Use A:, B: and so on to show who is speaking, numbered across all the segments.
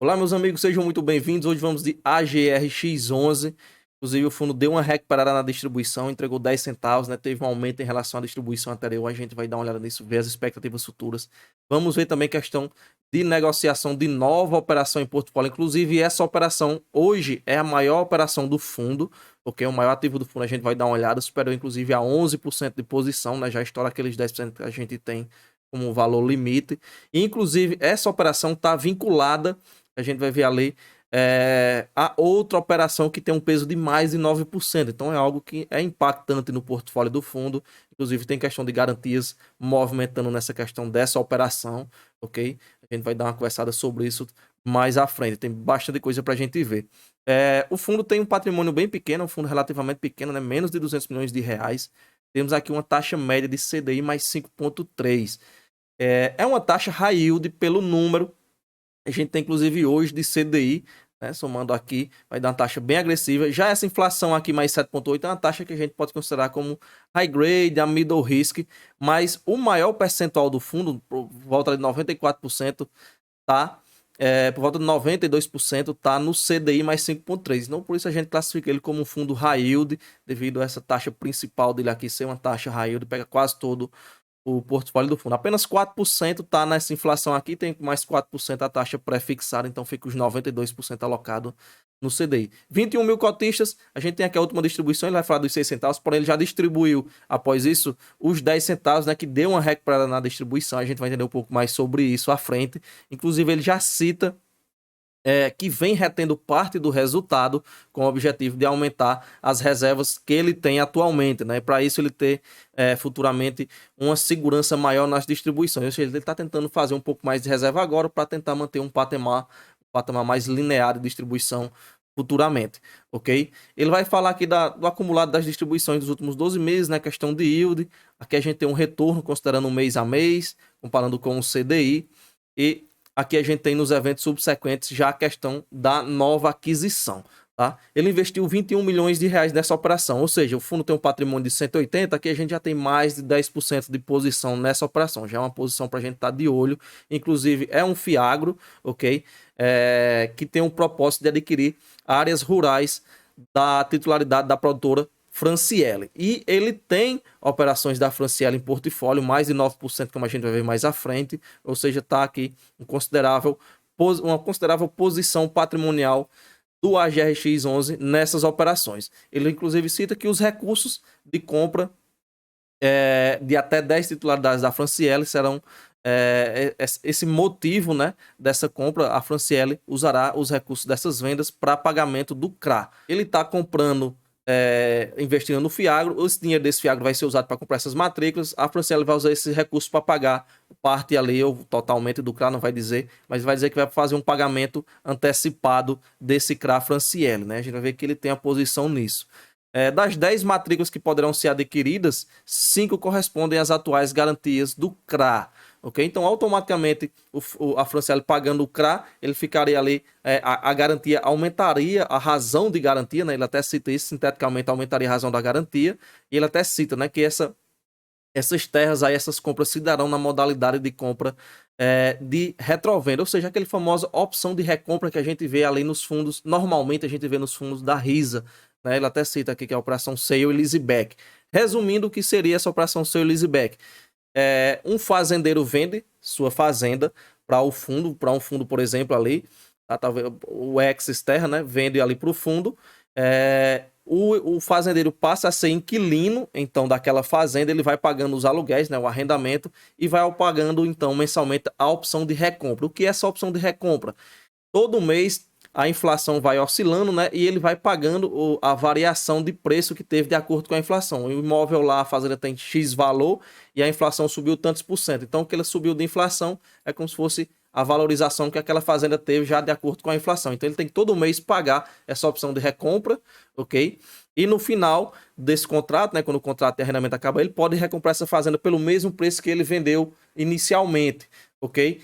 A: Olá, meus amigos, sejam muito bem-vindos. Hoje vamos de AGRX11. Inclusive, o fundo deu uma recuperada na distribuição, entregou 10 centavos, né? Teve um aumento em relação à distribuição anterior. A gente vai dar uma olhada nisso, ver as expectativas futuras. Vamos ver também questão de negociação de nova operação em portfólio. Inclusive, essa operação hoje é a maior operação do fundo, porque o maior ativo do fundo a gente vai dar uma olhada. Superou, inclusive, a 11% de posição, né? Já estoura aqueles 10% que a gente tem como valor limite. E, inclusive, essa operação está vinculada, a gente vai ver ali, a outra operação que tem um peso de mais de 9%. Então é algo que é impactante no portfólio do fundo. Inclusive tem questão de garantias movimentando nessa questão dessa operação, ok? A gente vai dar uma conversada sobre isso mais à frente. Tem bastante coisa para a gente ver. O fundo tem um patrimônio bem pequeno, um fundo relativamente pequeno, né? Menos de 200 milhões de reais. Temos aqui uma taxa média de CDI mais 5,3. É uma taxa high yield pelo número. A gente tem, inclusive, hoje de CDI, né, somando aqui, vai dar uma taxa bem agressiva. Já essa inflação aqui, mais 7,8, é uma taxa que a gente pode considerar como high grade, a middle risk, mas o maior percentual do fundo, por volta de 94%, tá? Por volta de 92% tá no CDI mais 5,3. Então, por isso a gente classifica ele como um fundo high yield, devido a essa taxa principal dele aqui ser uma taxa high yield, pega quase todo o portfólio do fundo. Apenas 4% está nessa inflação aqui, tem mais 4% a taxa pré-fixada, então fica os 92% alocado no CDI. 21 mil cotistas, a gente tem aqui a última distribuição, ele vai falar dos 6 centavos, porém ele já distribuiu, após isso, os 10 centavos, né, que deu uma recuperada na distribuição, a gente vai entender um pouco mais sobre isso à frente. Inclusive, ele já cita que vem retendo parte do resultado com o objetivo de aumentar as reservas que ele tem atualmente, né? Para isso ele ter futuramente uma segurança maior nas distribuições. Ou seja, ele está tentando fazer um pouco mais de reserva agora para tentar manter um patamar mais linear de distribuição futuramente, ok? Ele vai falar aqui do acumulado das distribuições dos últimos 12 meses, né? Questão de yield. Aqui a gente tem um retorno considerando mês a mês, comparando com o CDI. E aqui a gente tem nos eventos subsequentes já a questão da nova aquisição. Tá? Ele investiu 21 milhões de reais nessa operação, ou seja, o fundo tem um patrimônio de 180, aqui a gente já tem mais de 10% de posição nessa operação, já é uma posição para a gente estar de olho, inclusive é um fiagro, ok? Que tem um propósito de adquirir áreas rurais da titularidade da produtora Franciele. E ele tem operações da Franciele em portfólio, mais de 9%, como a gente vai ver mais à frente, ou seja, está aqui uma considerável posição patrimonial do AGRX11 nessas operações. Ele, inclusive, cita que os recursos de compra de até 10 titularidades da Franciele serão esse motivo, né, dessa compra. A Franciele usará os recursos dessas vendas para pagamento do CRA. Ele está comprando, investindo no Fiagro. Esse dinheiro desse Fiagro vai ser usado para comprar essas matrículas. A Franciele vai usar esses recursos para pagar parte ali, ou totalmente do CRA, não vai dizer, mas vai dizer que vai fazer um pagamento antecipado desse CRA Franciele, né? A gente vai ver que ele tem a posição nisso. Das 10 matrículas que poderão ser adquiridas, 5 correspondem às atuais garantias do CRA. Okay? Então, automaticamente, a Franciele pagando o CRA, ele ficaria ali, a garantia aumentaria, a razão de garantia, né? Ele até cita isso, sinteticamente aumentaria a razão da garantia, e ele até cita, né, que essas terras aí, essas compras se darão na modalidade de compra de retrovenda, ou seja, aquele famosa opção de recompra que a gente vê ali nos fundos, normalmente a gente vê nos fundos da RISA, né? Ele até cita aqui que é a operação sale e leaseback. Resumindo, o que seria essa operação sale e leaseback? Um fazendeiro vende sua fazenda para um fundo, por exemplo, ali, tá, o ex-terra, né, vende ali para o fundo, o fazendeiro passa a ser inquilino, então, daquela fazenda, ele vai pagando os aluguéis, né, o arrendamento, e vai pagando, então, mensalmente a opção de recompra. O que é essa opção de recompra? Todo mês a inflação vai oscilando, né? E ele vai pagando a variação de preço que teve de acordo com a inflação. O imóvel lá, a fazenda tem X valor e a inflação subiu tantos por cento. Então, o que ele subiu de inflação é como se fosse a valorização que aquela fazenda teve já de acordo com a inflação. Então, ele tem que todo mês pagar essa opção de recompra, ok? E no final desse contrato, né, quando o contrato de arrendamento acaba, ele pode recomprar essa fazenda pelo mesmo preço que ele vendeu inicialmente, ok?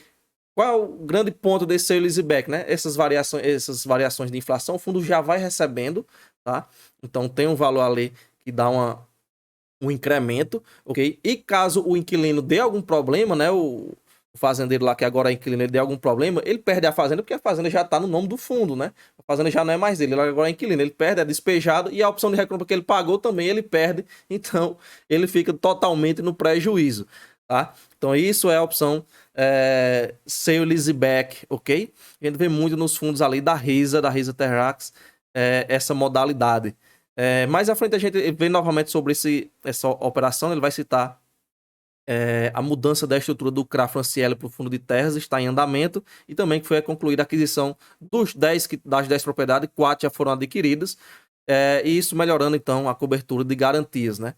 A: Qual é o grande ponto desse sale leaseback, né? Essas variações de inflação, o fundo já vai recebendo, tá? Então tem um valor ali que dá um incremento, ok? E caso o inquilino dê algum problema, né? o fazendeiro lá que agora é inquilino, ele der algum problema, ele perde a fazenda porque a fazenda já está no nome do fundo, né? A fazenda já não é mais dele, ele agora é inquilino, ele perde, é despejado e a opção de recompra que ele pagou também ele perde, então ele fica totalmente no prejuízo, tá? Então isso é a opção sale leaseback, ok? A gente vê muito nos fundos ali da Risa Terrax, essa modalidade. Mais à frente a gente vê novamente sobre essa operação, ele vai citar a mudança da estrutura do CRA Franciele para o fundo de terras está em andamento e também que foi concluída a aquisição das 10 propriedades, 4 já foram adquiridas, e isso melhorando então a cobertura de garantias, né?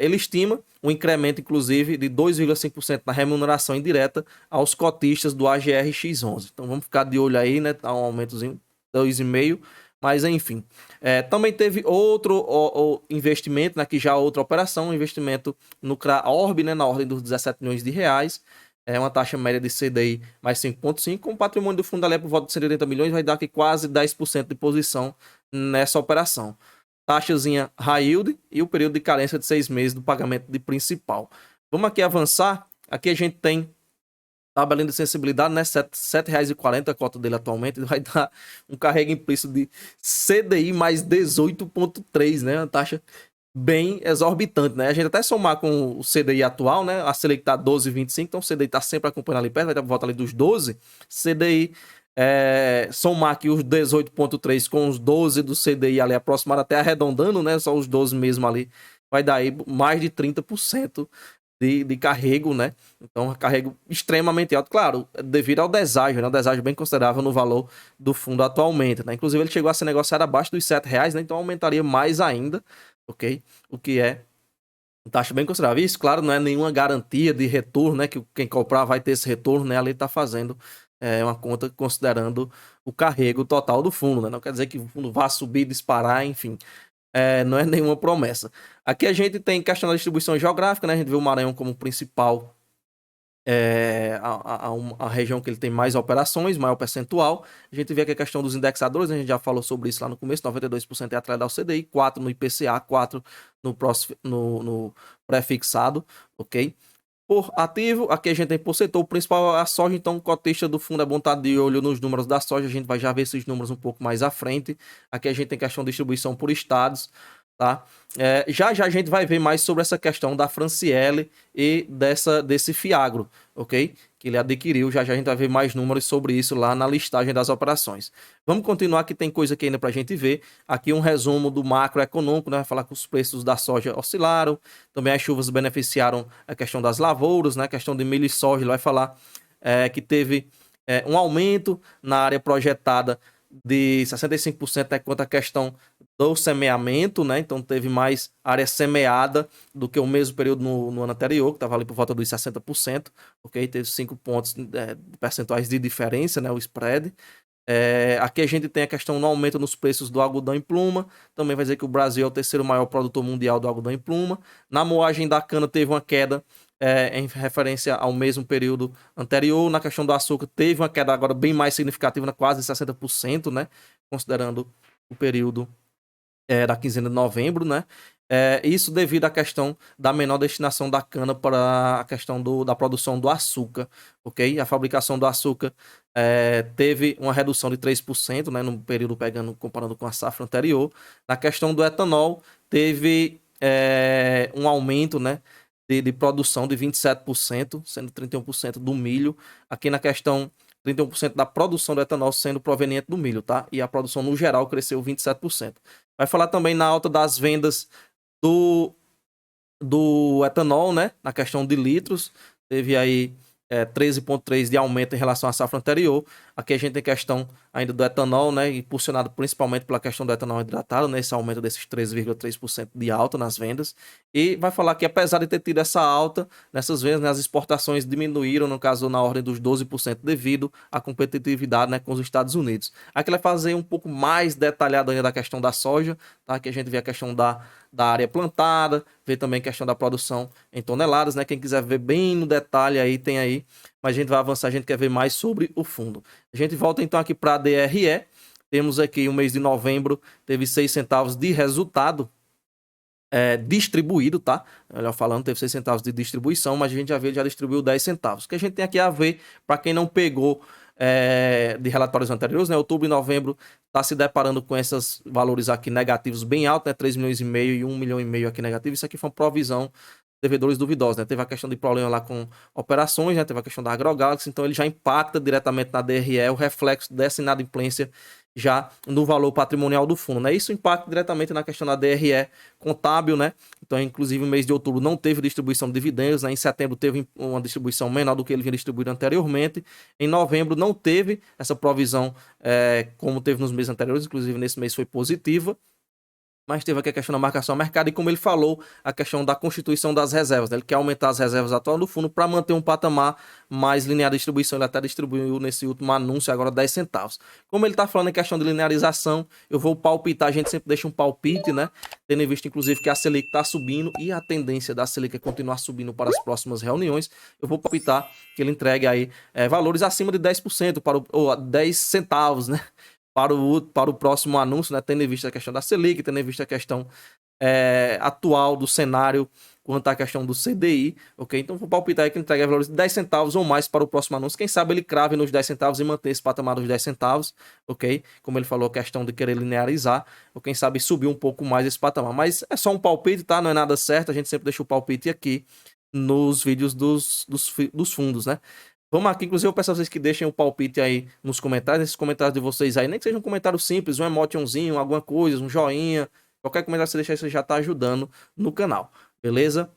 A: Ele estima um incremento, inclusive, de 2,5% na remuneração indireta aos cotistas do AGR X11. Então vamos ficar de olho aí, né? Tá um aumentozinho, 2,5%. Mas enfim, também teve outro investimento, né, que já outra operação, um investimento no CRA Orb, né, na ordem dos 17 milhões de reais, uma taxa média de CDI mais 5,5, com o patrimônio do fundo ali por volta de 180 milhões, vai dar aqui quase 10% de posição nessa operação. Taxazinha high yield e o período de carência de 6 meses do pagamento de principal. Vamos aqui avançar, aqui a gente tem tabelinha de sensibilidade, né? R$ 7,40 a cota dele atualmente. Vai dar um carrego implícito de CDI mais 18,3, né? Uma taxa bem exorbitante, né? A gente até somar com o CDI atual, né? A Selic tá 12,25, então o CDI tá sempre acompanhando ali perto, vai dar por volta ali dos 12. CDI, somar aqui os 18,3 com os 12 do CDI ali aproximado, até arredondando, né? Só os 12 mesmo ali, vai dar aí mais de 30% de carrego, né? Então, carrego extremamente alto, claro, devido ao deságio, né? Um deságio bem considerável no valor do fundo atualmente, né? Inclusive, ele chegou a ser negociado abaixo dos R$7, né? Então, aumentaria mais ainda, ok? O que é taxa bem considerável. Isso, claro, não é nenhuma garantia de retorno, né? Que quem comprar vai ter esse retorno, né? Ali está fazendo uma conta considerando o carrego total do fundo, né? Não quer dizer que o fundo vá subir, disparar, enfim. Não é nenhuma promessa. Aqui a gente tem questão da distribuição geográfica, né? A gente vê o Maranhão como principal, a região que ele tem mais operações, maior percentual. A gente vê aqui a questão dos indexadores, a gente já falou sobre isso lá no começo, 92% é atrelado ao CDI, 4% no IPCA, 4% no pré-fixado, ok? Por ativo, aqui a gente tem por setor, o principal é a soja, então o cotista do fundo é bom estar de olho nos números da soja, a gente vai já ver esses números um pouco mais à frente. Aqui a gente tem questão de distribuição por estados, tá? Já a gente vai ver mais sobre essa questão da Franciele e desse Fiagro, ok? Que ele adquiriu, já a gente vai ver mais números sobre isso lá na listagem das operações. Vamos continuar, que tem coisa aqui ainda para a gente ver. Aqui um resumo do macroeconômico, né? Vai falar que os preços da soja oscilaram, também as chuvas beneficiaram a questão das lavouras, né? A questão de milho e soja, ele vai falar que teve um aumento na área projetada de 65% quanto à questão do semeamento, né? Então teve mais área semeada do que o mesmo período no ano anterior, que estava ali por volta dos 60%, ok? Teve 5 pontos percentuais de diferença, né? O spread. Aqui a gente tem a questão do aumento nos preços do algodão em pluma. Também vai dizer que o Brasil é o terceiro maior produtor mundial do algodão em pluma. Na moagem da cana teve uma queda em referência ao mesmo período anterior. Na questão do açúcar teve uma queda agora bem mais significativa, quase 60%, né? Considerando o período da quinzena de novembro, né? Isso devido à questão da menor destinação da cana para a questão da produção do açúcar, ok? A fabricação do açúcar teve uma redução de 3%, né, no período comparando com a safra anterior. Na questão do etanol, teve um aumento, né, de produção de 27%, sendo 31% do milho. Aqui na questão 31% da produção do etanol sendo proveniente do milho, tá? E a produção no geral cresceu 27%. Vai falar também na alta das vendas do etanol, né? Na questão de litros, teve aí 13,3 de aumento em relação à safra anterior. Aqui a gente tem questão ainda do etanol, né? Impulsionado principalmente pela questão do etanol hidratado, né? Esse aumento desses 13,3% de alta nas vendas. E vai falar que apesar de ter tido essa alta nessas vendas, né, as exportações diminuíram, no caso, na ordem dos 12% devido à competitividade, né, com os Estados Unidos. Aqui ele vai fazer um pouco mais detalhado ainda da questão da soja, tá? Aqui a gente vê a questão da área plantada, vê também a questão da produção em toneladas, né? Quem quiser ver bem no detalhe aí, tem aí. Mas a gente vai avançar, a gente quer ver mais sobre o fundo. A gente volta então aqui para a DRE. Temos aqui o mês de novembro, teve 6 centavos de resultado. distribuído, tá? Melhor falando, teve 6 centavos de distribuição, mas a gente já distribuiu 10 centavos. O que a gente tem aqui a ver, para quem não pegou de relatórios anteriores, né? Outubro e novembro está se deparando com esses valores aqui negativos bem altos, né? 3 milhões e meio e 1 milhão e meio aqui negativo. Isso aqui foi uma provisão devedores duvidosos, né? Teve a questão de problema lá com operações, né? Teve a questão da AgroGalaxy, então ele já impacta diretamente na DRE, o reflexo dessa inadimplência já no valor patrimonial do fundo, né? Isso impacta diretamente na questão da DRE contábil, né? Então, inclusive, o mês de outubro não teve distribuição de dividendos, né? Em setembro teve uma distribuição menor do que ele vinha distribuído anteriormente. Em novembro não teve essa provisão como teve nos meses anteriores, inclusive nesse mês foi positiva. Mas teve aqui a questão da marcação ao mercado e, como ele falou, a questão da constituição das reservas, né? Ele quer aumentar as reservas atuais do fundo para manter um patamar mais linear de distribuição. Ele até distribuiu nesse último anúncio agora 10 centavos. Como ele está falando em questão de linearização, eu vou palpitar, a gente sempre deixa um palpite, né? Tendo em vista, inclusive, que a Selic está subindo e a tendência da Selic é continuar subindo para as próximas reuniões. Eu vou palpitar que ele entregue aí valores acima de 10% ou 10 centavos, né? Para o próximo anúncio, né? Tendo em vista a questão da Selic, tendo em vista a questão atual do cenário quanto à questão do CDI, ok? Então vou palpitar aí que ele entrega valores de 10 centavos ou mais para o próximo anúncio. Quem sabe ele crave nos 10 centavos e manter esse patamar dos 10 centavos, ok? Como ele falou, a questão de querer linearizar, ou quem sabe subir um pouco mais esse patamar. Mas é só um palpite, tá? Não é nada certo, a gente sempre deixa o palpite aqui nos vídeos dos fundos, né? Vamos aqui, inclusive eu peço a vocês que deixem o palpite aí nos comentários, nesses comentários de vocês aí, nem que seja um comentário simples, um emotionzinho, alguma coisa, um joinha, qualquer comentário que você deixar, você já tá ajudando no canal, beleza?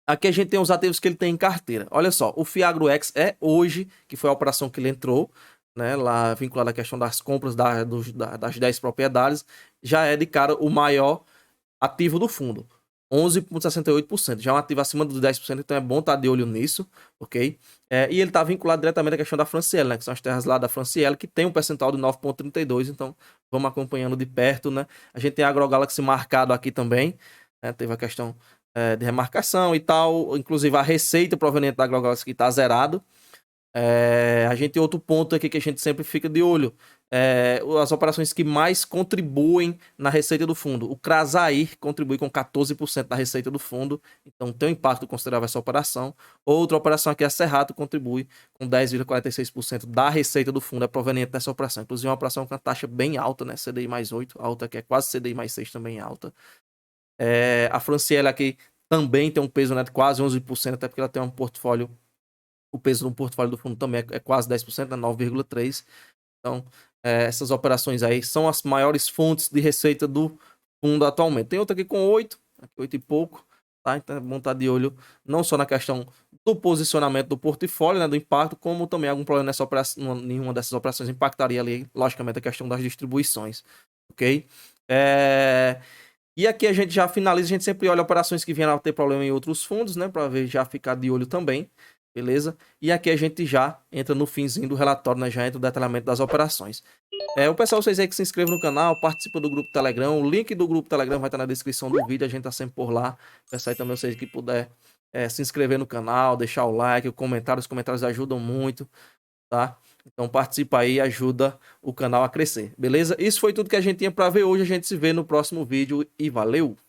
A: Aqui a gente tem os ativos que ele tem em carteira. Olha só, o FiagroX é hoje, que foi a operação que ele entrou, né, lá vinculada à questão das compras das 10 propriedades, já é de cara o maior ativo do fundo. 11,68%, já é um ativo acima dos 10%, então é bom estar de olho nisso, ok? E ele está vinculado diretamente à questão da Franciele, né? Que são as terras lá da Franciele, que tem um percentual de 9,32%, então vamos acompanhando de perto, né? A gente tem a AgroGalaxy marcado aqui também, né? Teve a questão de remarcação e tal, inclusive a receita proveniente da AgroGalaxy que está zerado. A gente tem outro ponto aqui que a gente sempre fica de olho. As operações que mais contribuem na receita do fundo. O Crasair contribui com 14% da receita do fundo, então tem um impacto considerável essa operação. Outra operação aqui, a Cerrado, contribui com 10,46% da receita do fundo, é proveniente dessa operação. Inclusive, uma operação com uma taxa bem alta, né? CDI mais 8, alta, que é quase CDI mais 6 também alta. A Franciele aqui também tem um peso, né, de quase 11%, até porque ela tem um portfólio. O peso do portfólio do fundo também é quase 10%, né? 9,3%. Então, essas operações aí são as maiores fontes de receita do fundo atualmente. Tem outra aqui com 8, 8 e pouco, tá? Então é bom estar de olho não só na questão do posicionamento do portfólio, né, do impacto, como também algum problema nessa operação, nenhuma dessas operações impactaria ali, logicamente, a questão das distribuições, ok? E aqui a gente já finaliza, a gente sempre olha operações que vieram a ter problema em outros fundos, né, para ver, já ficar de olho também. Beleza? E aqui a gente já entra no finzinho do relatório, né? Já entra o detalhamento das operações. O pessoal, vocês aí que se inscrevam no canal, participa do grupo Telegram. O link do grupo Telegram vai estar na descrição do vídeo. A gente tá sempre por lá. Peço aí também vocês que puder se inscrever no canal, deixar o like, o comentário. Os comentários ajudam muito, tá? Então participa aí e ajuda o canal a crescer, beleza? Isso foi tudo que a gente tinha para ver hoje. A gente se vê no próximo vídeo e valeu!